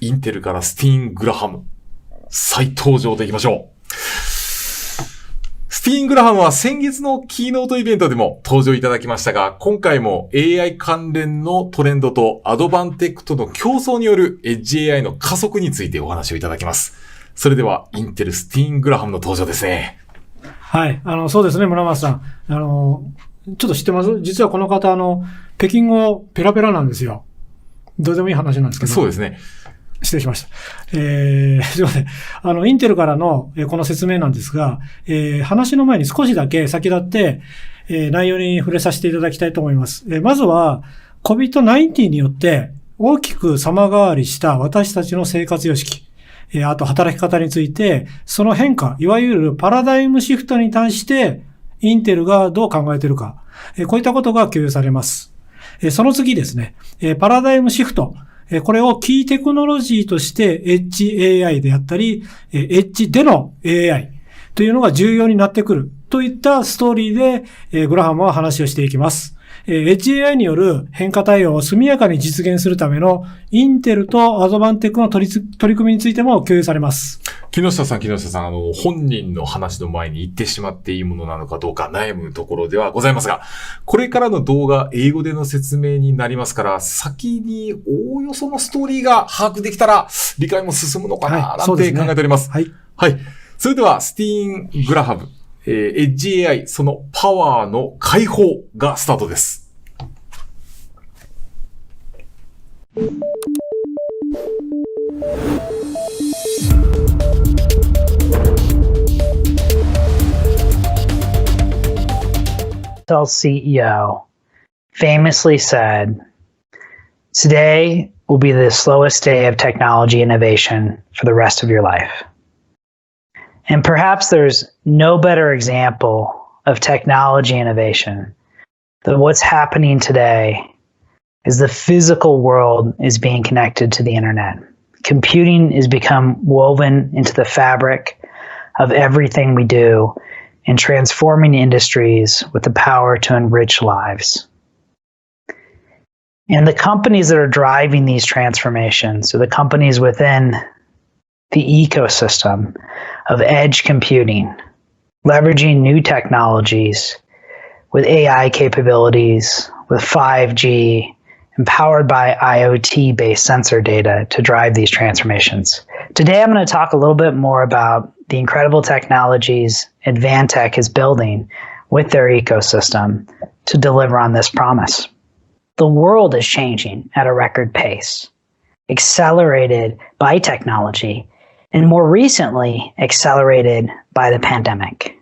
インテルからスティーン・グラハム、再登場でいきましょう。スティーン・グラハムは先月のキーノートイベントでも登場いただきましたが、今回も AI 関連のトレンドとアドバンテックとの競争によるエッジ AI の加速についてお話をいただきます。それではインテルスティーン・グラハムの登場ですね。はい、そうですね、村松さん。ちょっと知ってます？実はこの方、北京語ペラペラなんですよ。どうでもいい話なんですけど。そうですね。失礼しました。すいません。インテルからの、この説明なんですが、話の前に少しだけ先立って、内容に触れさせていただきたいと思います。まずは、COVID-19 によって大きく様変わりした私たちの生活様式、あと働き方について、その変化、いわゆるパラダイムシフトに対して、インテルがどう考えているか、こういったことが共有されます。その次ですね、パラダイムシフト。これをキーテクノロジーとしてエッジ AI であったり、エッジでの AI というのが重要になってくるといったストーリーで、グラハムは話をしていきます。エッジ AI による変化対応を速やかに実現するためのインテルとアドバンテックの取り組みについても共有されます。木下さん、本人の話の前に言ってしまっていいものなのかどうか悩むところではございますが、これからの動画、英語での説明になりますから、先におおよそのストーリーが把握できたら、理解も進むのかな、なんて考えております。はい。はい。それでは、スティーン・グラハム、エッジ AI、そのパワーの解放がスタートです。CEO famously said, "Today will be the slowest day of technology innovation for the rest of your life." And perhaps there's no better example of technology innovation than what's happening today as the physical world is being connected to the internet. Computing has become woven into the fabric of everything we do and transforming industries with the power to enrich lives. And the companies that are driving these transformations, so the companies within the ecosystem of edge computing, leveraging new technologies with AI capabilities, with 5G, empowered by IoT-based sensor data to drive these transformations. Today, I'm going to talk a little bit more about the incredible technologies Advantech is building with their ecosystem to deliver on this promise. The world is changing at a record pace, accelerated by technology, and more recently, accelerated by the pandemic.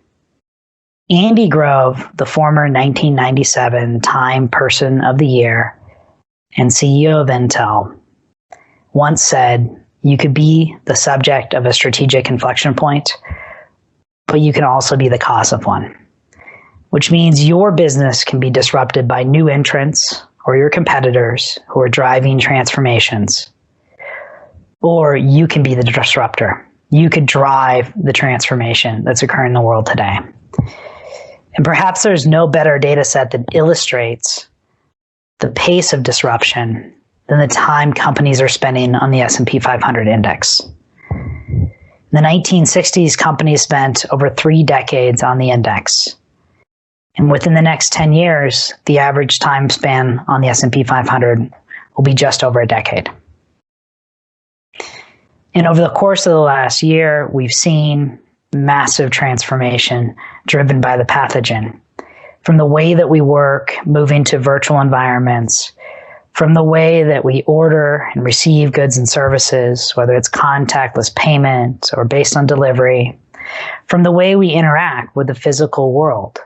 Andy Grove, the former 1997 Time Person of the Year and CEO of Intel, once said, "You could be the subject of a strategic inflection point, but you can also be the cause of one," which means your business can be disrupted by new entrants or your competitors who are driving transformations, or you can be the disruptor. You could drive the transformation that's occurring in the world today. And perhaps there's no better data set that illustrates the pace of disruption than the time companies are spending on the S&P 500 index. In the 1960s, companies spent over 3 decades on the index. And within the next 10 years, the average time span on the S&P 500 will be just over a decade. And over the course of the last year, we've seen massive transformation driven by the pathogen. From the way that we work, moving to virtual environments, from the way that we order and receive goods and services, whether it's contactless payment or based on delivery, from the way we interact with the physical world,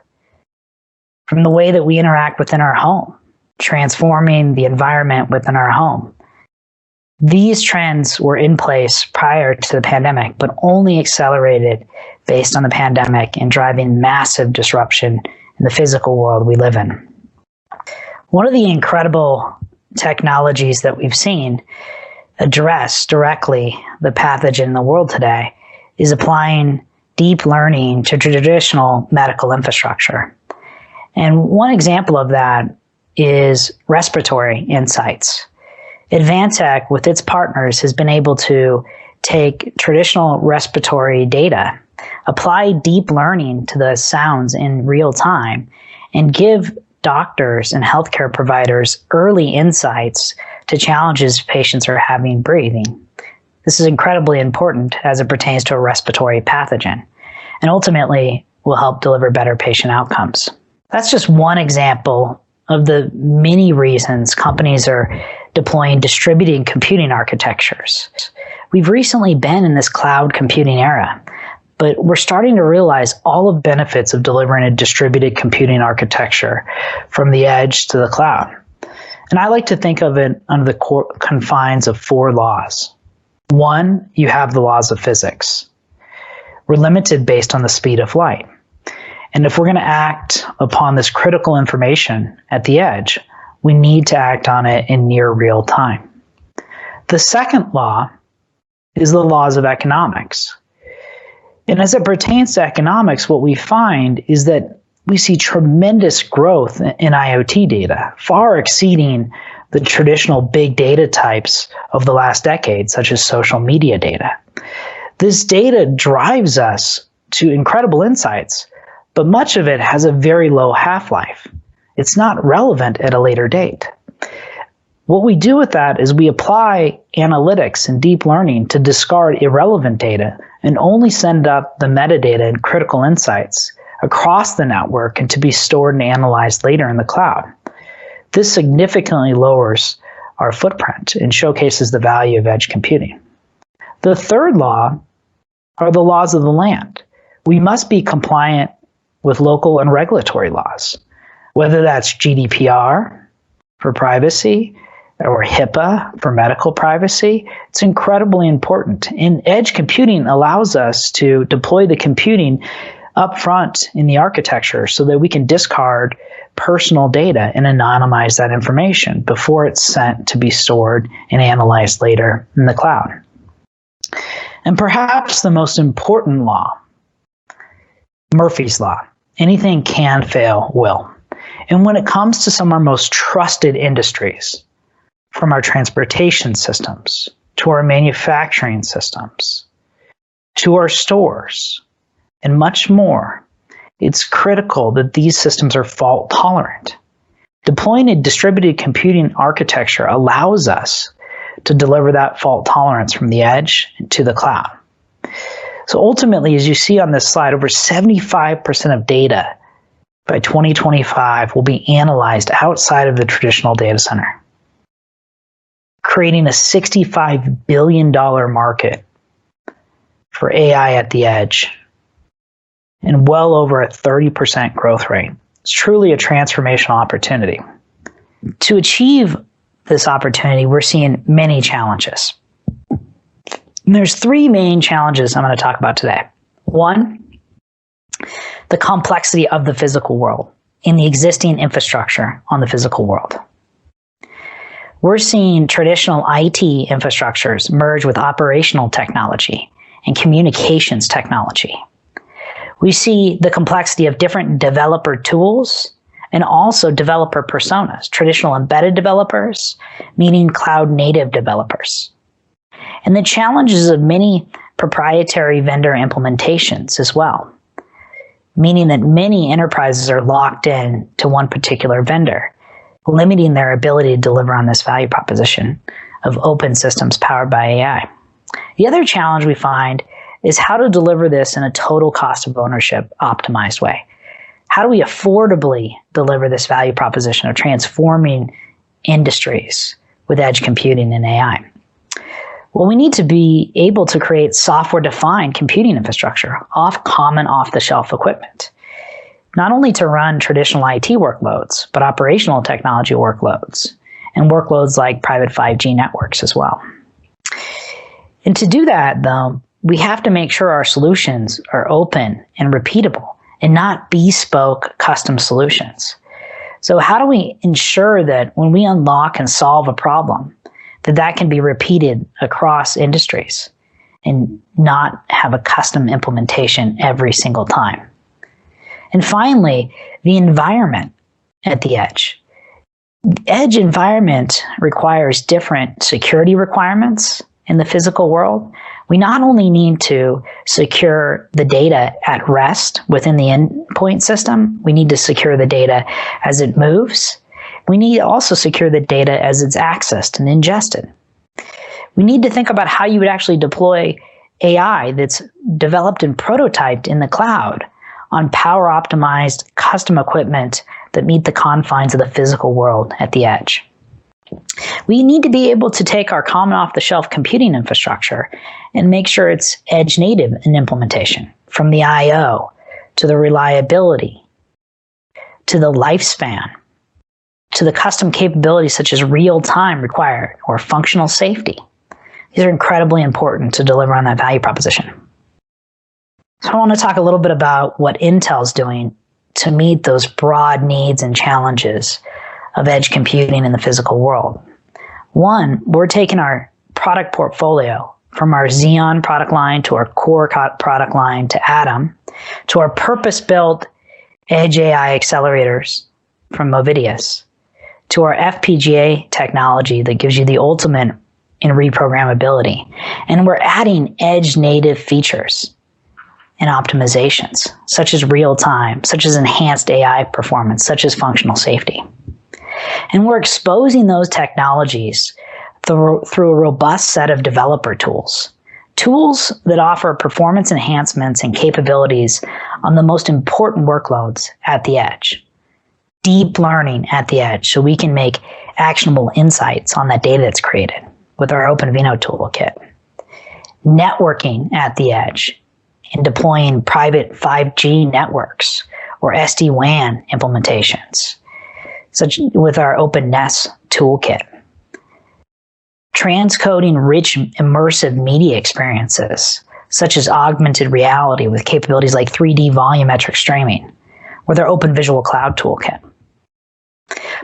from the way that we interact within our home, transforming the environment within our home. These trends were in place prior to the pandemic, but only accelerated based on the pandemic and driving massive disruption in the physical world we live in. One of the incredible technologies that we've seen address directly the pathogen in the world today is applying deep learning to traditional medical infrastructure. And one example of that is respiratory insights. Advantech, with its partners, has been able to take traditional respiratory data, apply deep learning to the sounds in real time, and give doctors and healthcare providers early insights to challenges patients are having breathing. This is incredibly important as it pertains to a respiratory pathogen, and ultimately will help deliver better patient outcomes. That's just one example of the many reasons companies are deploying distributed computing architectures. We've recently been in this cloud computing era, but we're starting to realize all of the benefits of delivering a distributed computing architecture from the edge to the cloud. And I like to think of it under the confines of 4 laws. 1, you have the laws of physics. We're limited based on the speed of light. And if we're going to act upon this critical information at the edge, we need to act on it in near real time. The second law is the laws of economics. And as it pertains to economics, what we find is that we see tremendous growth in IoT data, far exceeding the traditional big data types of the last decade, such as social media data. This data drives us to incredible insights, but much of it has a very low half-life. It's not relevant at a later date. What we do with that is we apply analytics and deep learning to discard irrelevant data and only send up the metadata and critical insights across the network and to be stored and analyzed later in the cloud. This significantly lowers our footprint and showcases the value of edge computing. The third law are the laws of the land. We must be compliant with local and regulatory laws, whether that's GDPR for privacy or HIPAA for medical privacy. It's incredibly important. And edge computing allows us to deploy the computing up front in the architecture so that we can discard personal data and anonymize that information before it's sent to be stored and analyzed later in the cloud. And perhaps the most important law, Murphy's Law. Anything can fail, will. And when it comes to some of our most trusted industries, from our transportation systems, to our manufacturing systems, to our stores, and much more, it's critical that these systems are fault tolerant. Deploying a distributed computing architecture allows us to deliver that fault tolerance from the edge to the cloud. So ultimately, as you see on this slide, over 75% of data by 2025 will be analyzed outside of the traditional data center, creating a $65 billion market for AI at the edge and well over a 30% growth rate. It's truly a transformational opportunity. To achieve this opportunity, we're seeing many challenges. And there's 3 main challenges I'm going to talk about today. 1, the complexity of the physical world and the existing infrastructure on the physical world. We're seeing traditional IT infrastructures merge with operational technology and communications technology. We see the complexity of different developer tools and also developer personas, traditional embedded developers, meaning cloud native developers. And the challenges of many proprietary vendor implementations as well, meaning that many enterprises are locked in to one particular vendor, limiting their ability to deliver on this value proposition of open systems powered by AI. The other challenge we find is how to deliver this in a total cost of ownership optimized way. How do we affordably deliver this value proposition of transforming industries with edge computing and AI? Well, we need to be able to create software-defined computing infrastructure common off-the-shelf equipment, not only to run traditional IT workloads, but operational technology workloads and workloads like private 5G networks as well. And to do that, though, we have to make sure our solutions are open and repeatable and not bespoke custom solutions. So how do we ensure that when we unlock and solve a problem, that can be repeated across industries and not have a custom implementation every single time? And finally, the environment at the edge. edge environment requires different security requirements in the physical world. We not only need to secure the data at rest within the endpoint system, we need to secure the data as it moves. We need to also secure the data as it's accessed and ingested. We need to think about how you would actually deploy AI that's developed and prototyped in the cloud on power-optimized custom equipment that meet the confines of the physical world at the edge. We need to be able to take our common off-the-shelf computing infrastructure and make sure it's edge native in implementation, from the I/O to the reliability to the lifespan to the custom capabilities such as real-time required or functional safety. These are incredibly important to deliver on that value proposition. So I want to talk a little bit about what Intel's doing to meet those broad needs and challenges of edge computing in the physical world. One, we're taking our product portfolio from our Xeon product line to our core product line to Atom to our purpose-built Edge AI accelerators from Movidius to our FPGA technology that gives you the ultimate in reprogrammability. And we're adding edge native features and optimizations, such as real time, such as enhanced AI performance, such as functional safety. And we're exposing those technologies through a robust set of developer tools. Tools that offer performance enhancements and capabilities on the most important workloads at the edge. Deep learning at the edge, so we can make actionable insights on that data that's created with our OpenVINO toolkit. Networking at the edge and deploying private 5G networks or SD-WAN implementations, such with our OpenNES toolkit. Transcoding rich immersive media experiences, such as augmented reality with capabilities like 3D volumetric streaming, with our Open Visual Cloud toolkit.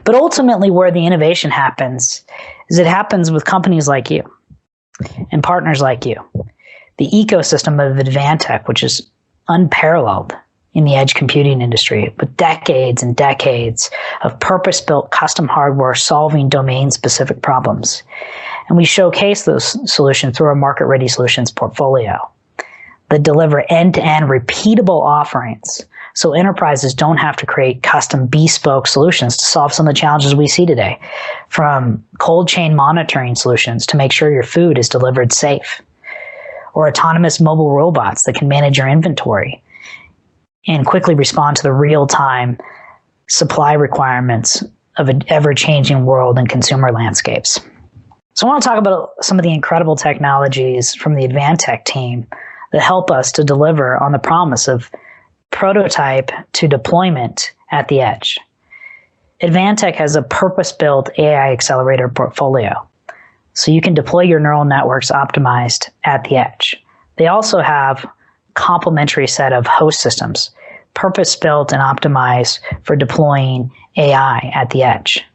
But ultimately, where the innovation happens is it happens with companies like you and partners like you. The ecosystem of Advantech, which is unparalleled in the edge computing industry, with decades and decades of purpose-built custom hardware solving domain-specific problems. And we showcase those solutions through our market-ready solutions portfolio that deliver end-to-end repeatable offerings so enterprises don't have to create custom bespoke solutions to solve some of the challenges we see today, from cold chain monitoring solutions to make sure your food is delivered safe, or autonomous mobile robots that can manage your inventory and quickly respond to the real-time supply requirements of an ever-changing world and consumer landscapes. So I want to talk about some of the incredible technologies from the Advantech team that help us to deliver on the promise of prototype to deployment at the edge. Advantech has a purpose-built AI accelerator portfolio, so you can deploy your neural networks optimized at the edge. They also have a complementary set of host systems, purpose-built and optimized for deploying AI at the edge.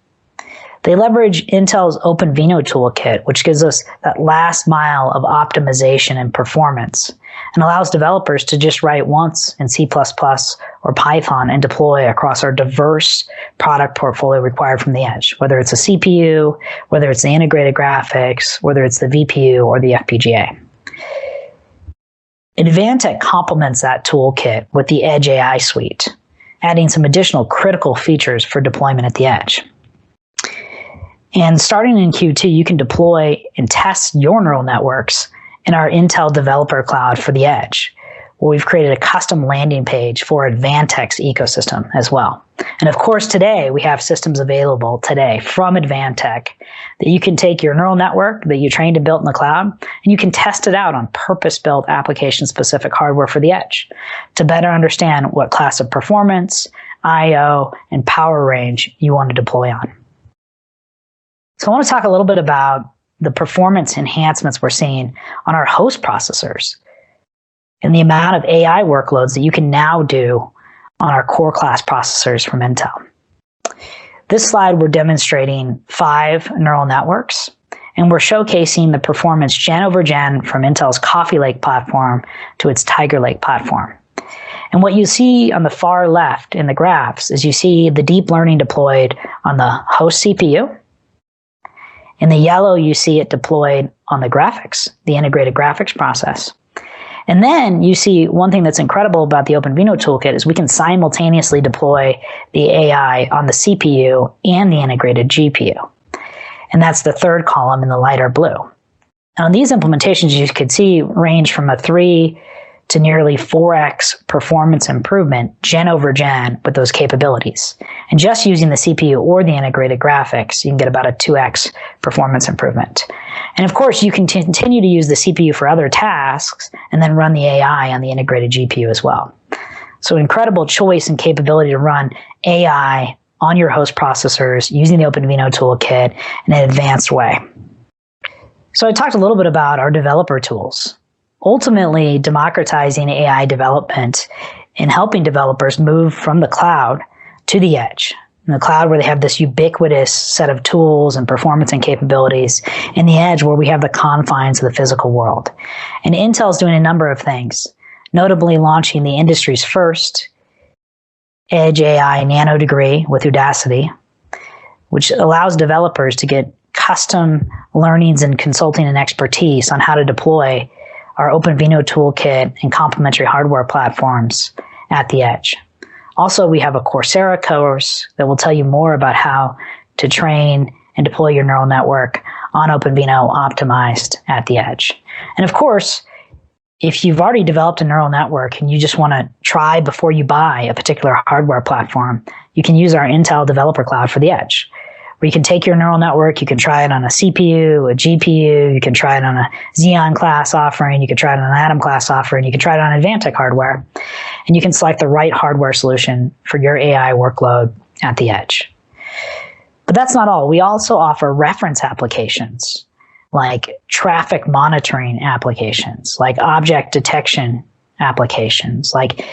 They leverage Intel's OpenVINO toolkit, which gives us that last mile of optimization and performance, and allows developers to just write once in C++ or Python and deploy across our diverse product portfolio required from the edge, whether it's a CPU, whether it's the integrated graphics, whether it's the VPU or the FPGA. Advantech complements that toolkit with the Edge AI suite, adding some additional critical features for deployment at the edge. And starting in Q2, you can deploy and test your neural networks in our Intel Developer Cloud for the edge, where we've created a custom landing page for Advantech's ecosystem as well. And of course, today we have systems available today from Advantech that you can take your neural network that you trained and built in the cloud, and you can test it out on purpose-built application-specific hardware for the edge to better understand what class of performance, I/O, and power range you want to deploy on. So I want to talk a little bit about the performance enhancements we're seeing on our host processors and the amount of AI workloads that you can now do on our core class processors from Intel. This slide, we're demonstrating 5 neural networks, and we're showcasing the performance gen over gen from Intel's Coffee Lake platform to its Tiger Lake platform. And what you see on the far left in the graphs is you see the deep learning deployed on the host CPU. In the yellow, you see it deployed on the graphics, the integrated graphics process. And then you see one thing that's incredible about the OpenVINO toolkit is we can simultaneously deploy the AI on the CPU and the integrated GPU. And that's the third column in the lighter blue. Now, these implementations you could see range from a 3 to nearly 4x performance improvement gen over gen with those capabilities. And just using the CPU or the integrated graphics, you can get about a 2x performance improvement. And of course, you can continue to use the CPU for other tasks and then run the AI on the integrated GPU as well. So incredible choice and capability to run AI on your host processors using the OpenVINO toolkit in an advanced way. So I talked a little bit about our developer tools. Ultimately, democratizing AI development and helping developers move from the cloud to the edge. In the cloud, where they have this ubiquitous set of tools and performance and capabilities, and the edge, where we have the confines of the physical world. And Intel's doing a number of things, notably launching the industry's first EdgeAI nano degree with Udacity, which allows developers to get custom learnings and consulting and expertise on how to deploy our OpenVINO toolkit and complementary hardware platforms at the edge. Also, we have a Coursera course that will tell you more about how to train and deploy your neural network on OpenVINO optimized at the edge. And of course, if you've already developed a neural network and you just want to try before you buy a particular hardware platform, you can use our Intel Developer Cloud for the edge, where you can take your neural network, you can try it on a CPU, a GPU, you can try it on a Xeon class offering, you can try it on an Atom class offering, you can try it on Advantech hardware, and you can select the right hardware solution for your AI workload at the edge. But that's not all. We also offer reference applications, like traffic monitoring applications, like object detection applications, like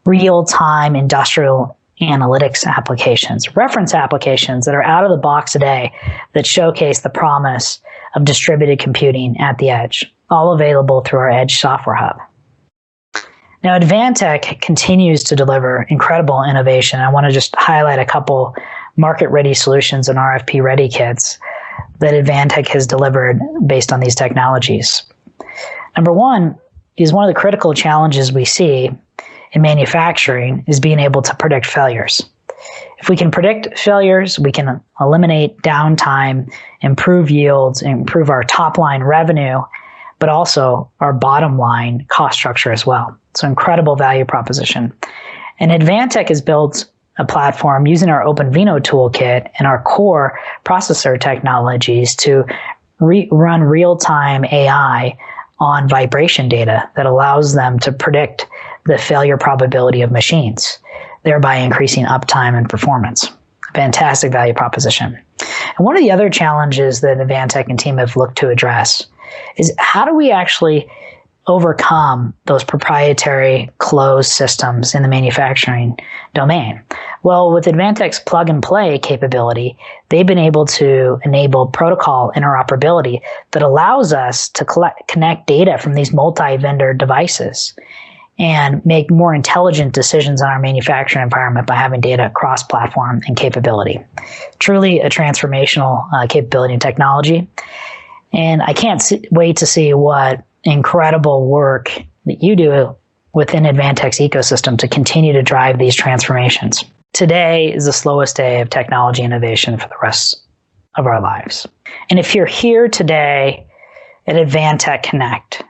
real-time industrial analytics applications, reference applications that are out of the box today that showcase the promise of distributed computing at the edge, all available through our Edge Software Hub. Now, Advantech continues to deliver incredible innovation. I want to just highlight a couple market-ready solutions and RFP-ready kits that Advantech has delivered based on these technologies. Number one is one of the critical challenges we see in manufacturing is being able to predict failures. If we can predict failures, we can eliminate downtime, improve yields, improve our top-line revenue, but also our bottom-line cost structure as well. It's an incredible value proposition. And Advantech has built a platform using our OpenVINO toolkit and our core processor technologies to run real-time AI on vibration data that allows them to predict the failure probability of machines, thereby increasing uptime and performance. Fantastic value proposition. And one of the other challenges that Advantech and team have looked to address is how do we actually overcome those proprietary closed systems in the manufacturing domain? Well, with Advantech's plug-and-play capability, they've been able to enable protocol interoperability that allows us to connect data from these multi-vendor devices and make more intelligent decisions on our manufacturing environment by having data cross-platform and capability. Truly a transformational capability and technology. And I can't wait to see what incredible work that you do within Advantech's ecosystem to continue to drive these transformations. Today is the slowest day of technology innovation for the rest of our lives. And if you're here today at Advantech Connect,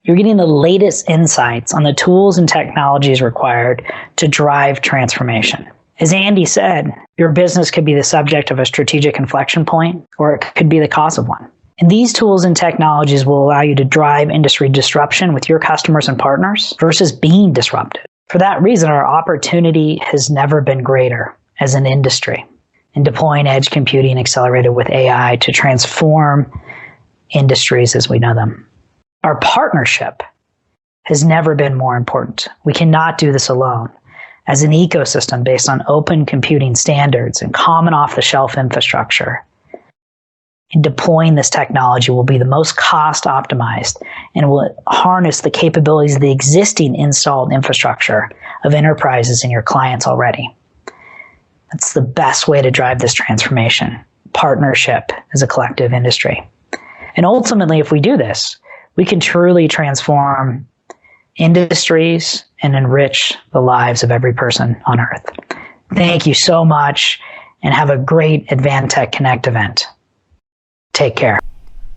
you're getting the latest insights on the tools and technologies required to drive transformation. As Andy said, your business could be the subject of a strategic inflection point, or it could be the cause of one. And these tools and technologies will allow you to drive industry disruption with your customers and partners versus being disrupted. For that reason, our opportunity has never been greater as an industry in deploying edge computing accelerated with AI to transform industries as we know them. Our partnership has never been more important. We cannot do this alone. As an ecosystem based on open computing standards and common off-the-shelf infrastructure, in deploying this technology will be the most cost optimized and will harness the capabilities of the existing installed infrastructure of enterprises and your clients already. That's the best way to drive this transformation. Partnership as a collective industry. And ultimately, if we do this, we can truly transform industries and enrich the lives of every person on earth. Thank you so much and have a great Advantech Connect event. Take care.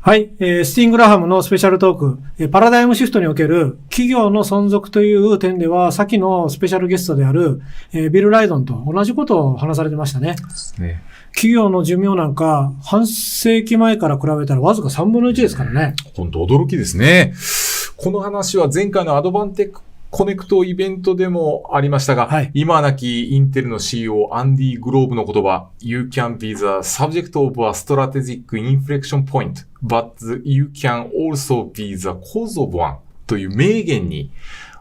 はい、スティーン・グラハムのスペシャルトーク、パラダイムシフトにおける企業の存続という点では、先のスペシャルゲストである、ビル・ライドンと同じことを話されてましたね。企業の寿命なんか、半世紀前から比べたらわずか3分の1ですからね。本当驚きですね。この話は前回のアドバンテックコネクトイベントでもありましたが、はい、今亡きインテルの CEO アンディ・グローブの言葉、You can be the subject of a strategic inflection point, but you can also be the cause of one という名言に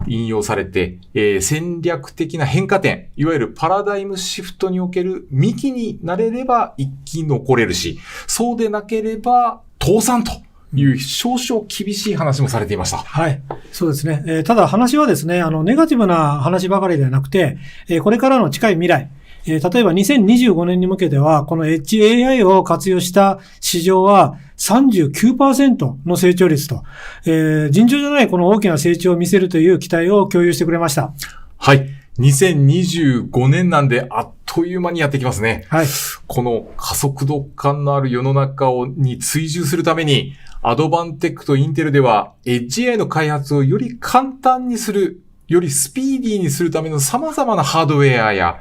引用されて、戦略的な変化点、いわゆるパラダイムシフトにおける幹になれれば生き残れるし、そうでなければ倒産という少々厳しい話もされていました。はい。そうですね。ただ話はですね、ネガティブな話ばかりではなくて、これからの近い未来、例えば2025年に向けては、この EdgeAI を活用した市場は 39% の成長率と、尋常じゃないこの大きな成長を見せるという期待を共有してくれました。はい。2025年なんであっという間にやってきますね。はい。この加速度感のある世の中に追従するために、アドバンテックとインテルでは、EdgeAI の開発をより簡単にする、よりスピーディーにするための様々なハードウェアや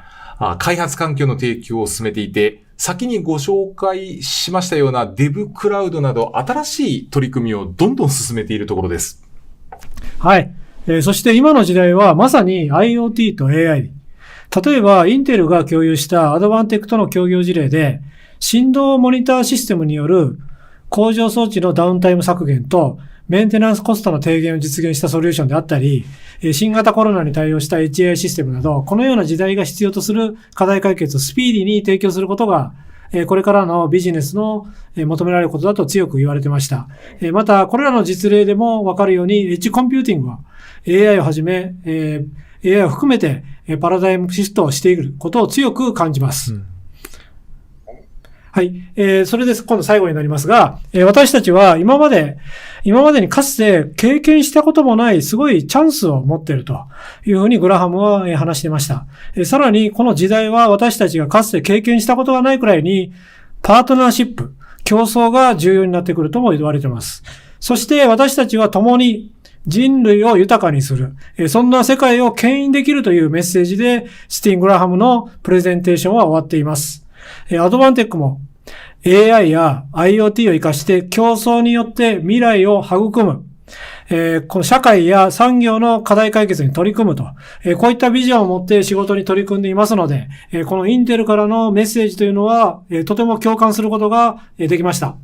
開発環境の提供を進めていて、先にご紹介しましたような DevCloud など新しい取り組みをどんどん進めているところです。はい。そして今の時代はまさに IoT と AI。例えば、インテルが共有したアドバンテックとの協業事例で、振動モニターシステムによる工場装置のダウンタイム削減とメンテナンスコストの低減を実現したソリューションであったり、新型コロナに対応した EdgeAI システムなど、このような時代が必要とする課題解決をスピーディーに提供することが、これからのビジネスの求められることだと強く言われてました。また、これらの実例でもわかるように、エッジコンピューティングは AI をはじめ、AI を含めてパラダイムシフトをしていることを強く感じます。はい。それです。今度最後になりますが、私たちは今までにかつて経験したこともないすごいチャンスを持っているというふうにグラハムは話していました。さらにこの時代は私たちがかつて経験したことがないくらいにパートナーシップ、競争が重要になってくるとも言われています。そして私たちは共に人類を豊かにする、そんな世界を牽引できるというメッセージでスティーン・グラハムのプレゼンテーションは終わっています。アドバンテックも AI や IoT を活かして競争によって未来を育む、この社会や産業の課題解決に取り組むと、こういったビジョンを持って仕事に取り組んでいますので、このインテルからのメッセージというのは、とても共感することができました。